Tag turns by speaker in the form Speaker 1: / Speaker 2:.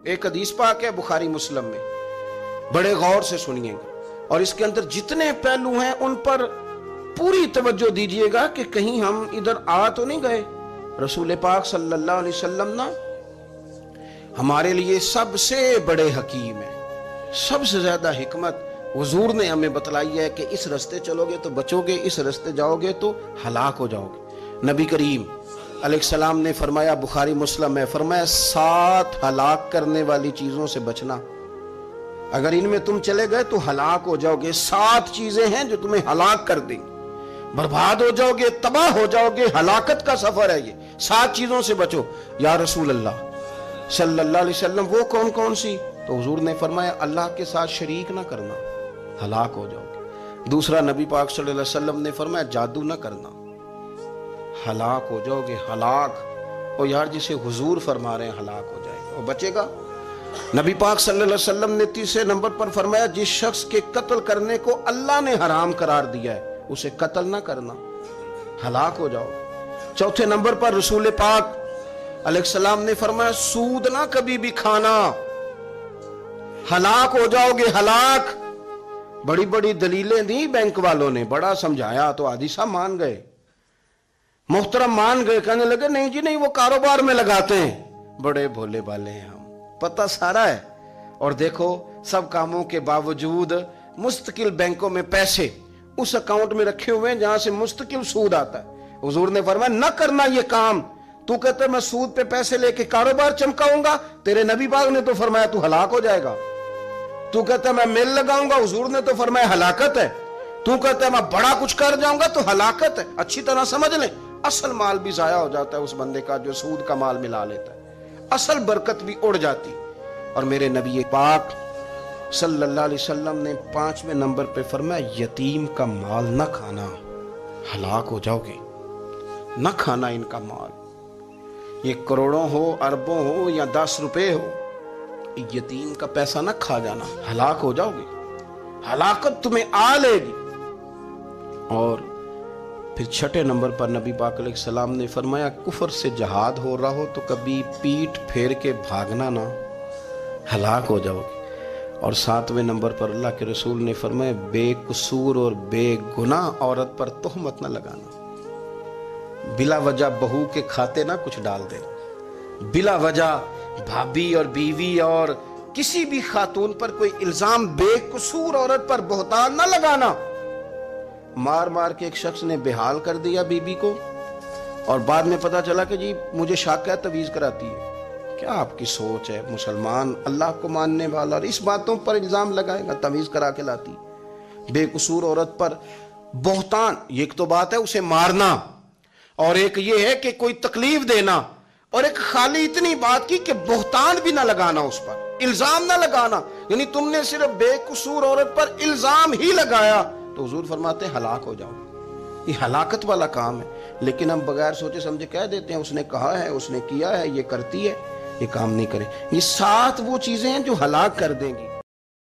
Speaker 1: ایک حدیث پاک ہے بخاری مسلم میں، بڑے غور سے سنیے گا اور اس کے اندر جتنے پہلو ہیں ان پر پوری توجہ دیجئے گا کہ کہیں ہم ادھر آ تو نہیں گئے۔ رسول پاک صلی اللہ علیہ وسلم نا ہمارے لیے سب سے بڑے حکیم ہیں، سب سے زیادہ حکمت حضور نے ہمیں بتلائی ہے کہ اس رستے چلو گے تو بچو گے، اس رستے جاؤ گے تو ہلاک ہو جاؤ گے۔ نبی کریم علیہ السلام نے فرمایا، بخاری مسلم ہے، فرمایا 7 ہلاک کرنے والی چیزوں سے بچنا، اگر ان میں تم چلے گئے تو ہلاک ہو جاؤ گے۔ 7 چیزیں ہیں جو تمہیں ہلاک کر دیں گے، برباد ہو جاؤ گے، تباہ ہو جاؤ گے، ہلاکت کا سفر ہے یہ، 7 چیزوں سے بچو۔ یا رسول اللہ صلی اللہ علیہ وسلم وہ کون کون سی؟ تو حضور نے فرمایا اللہ کے ساتھ شریک نہ کرنا، ہلاک ہو جاؤ گے۔ دوسرا نبی پاک صلی اللہ علیہ وسلم نے فرمایا جادو نہ کرنا، ہلاک ہو جاؤ گے، ہلاک۔ اور یار جسے حضور فرما رہے ہیں ہلاک ہو جائے گا، وہ بچے گا۔ نبی پاک صلی اللہ علیہ وسلم نے تیسرے نمبر پر فرمایا جس شخص کے قتل کرنے کو اللہ نے حرام قرار دیا ہے اسے قتل نہ کرنا، ہلاک ہو جاؤ گے۔ چوتھے نمبر پر رسول پاک علیہ السلام نے فرمایا سود نہ کبھی بھی کھانا، ہلاک ہو جاؤ گے، ہلاک۔ بڑی بڑی دلیلیں دی بینک والوں نے، بڑا سمجھایا تو عادی صاحب مان گئے، محترم مان گئے، کہنے لگے نہیں جی نہیں، وہ کاروبار میں لگاتے ہیں۔ بڑے بھولے بالے ہیں ہم، پتہ سارا ہے۔ اور دیکھو سب کاموں کے باوجود مستقل بینکوں میں پیسے اس اکاؤنٹ میں رکھے ہوئے ہیں جہاں سے مستقل سود آتا ہے۔ حضور نے فرمایا نہ کرنا یہ کام۔ تو کہتا ہے میں سود پہ پیسے لے کے کاروبار چمکاؤں گا، تیرے نبی پاک نے تو فرمایا تو ہلاک ہو جائے گا۔ تو کہتا ہے میں مل لگاؤں گا، حضور نے تو فرمایا ہلاکت ہے۔ تو کہتا ہے میں بڑا کچھ کر جاؤں گا تو ہلاکت ہے۔ اچھی طرح سمجھ لیں، اصل مال بھی ضائع ہو جاتا ہے اس بندے کا جو سود کا مال ملا لیتا ہے، اصل برکت بھی اڑ جاتی۔ اور میرے نبی پاک صلی اللہ علیہ وسلم نے 5ویں نمبر پہ فرمایا یتیم کا مال نہ کھانا، ہلاک ہو جاؤ گے، نہ کھانا ان کا مال، یہ کروڑوں ہو، اربوں ہو یا 10 روپے ہو، یتیم کا پیسہ نہ کھا جانا، ہلاک ہو جاؤ گے، ہلاکت تمہیں آ لے گی۔ اور پھر 6 نمبر پر نبی پاک علیہ السلام نے فرمایا کفر سے جہاد ہو رہا ہو تو کبھی پیٹ پھیر کے بھاگنا نہ، ہلاک ہو جاؤ گے۔ اور 7ویں نمبر پر اللہ کے رسول نے فرمایا بے قصور اور بے گناہ عورت پر تہمت نہ لگانا، بلا وجہ بہو کے کھاتے نہ کچھ ڈال دینا، بلا وجہ بھابی اور بیوی اور کسی بھی خاتون پر کوئی الزام بے قصور عورت پر بہتان نہ لگانا۔ مار مار کے ایک شخص نے بحال کر دیا بیوی کو اور بعد میں پتا چلا کہ جی مجھے شک ہے تویز کراتی ہے۔ کیا آپ کی سوچ ہے؟ مسلمان اللہ کو ماننے والا اور اس باتوں پر الزام لگائے گا تویز کرا کے لاتی؟ بے قصور عورت پر بہتان، یہ ایک تو بات ہے اسے مارنا، اور ایک یہ ہے کہ کوئی تکلیف دینا، اور ایک خالی اتنی بات کی کہ بہتان بھی نہ لگانا، اس پر الزام نہ لگانا، یعنی تم نے صرف بے قصور عورت پر الزام ہی لگایا تو حضور فرماتے ہیں ہلاک ہو جاؤ۔ یہ ہلاکت والا کام ہے، لیکن ہم بغیر سوچے سمجھے کہہ دیتے ہیں اس نے کہا ہے، اس نے کیا ہے، یہ کرتی ہے، یہ کام نہیں کرے۔ یہ 7 وہ چیزیں ہیں جو ہلاک کر دیں گی۔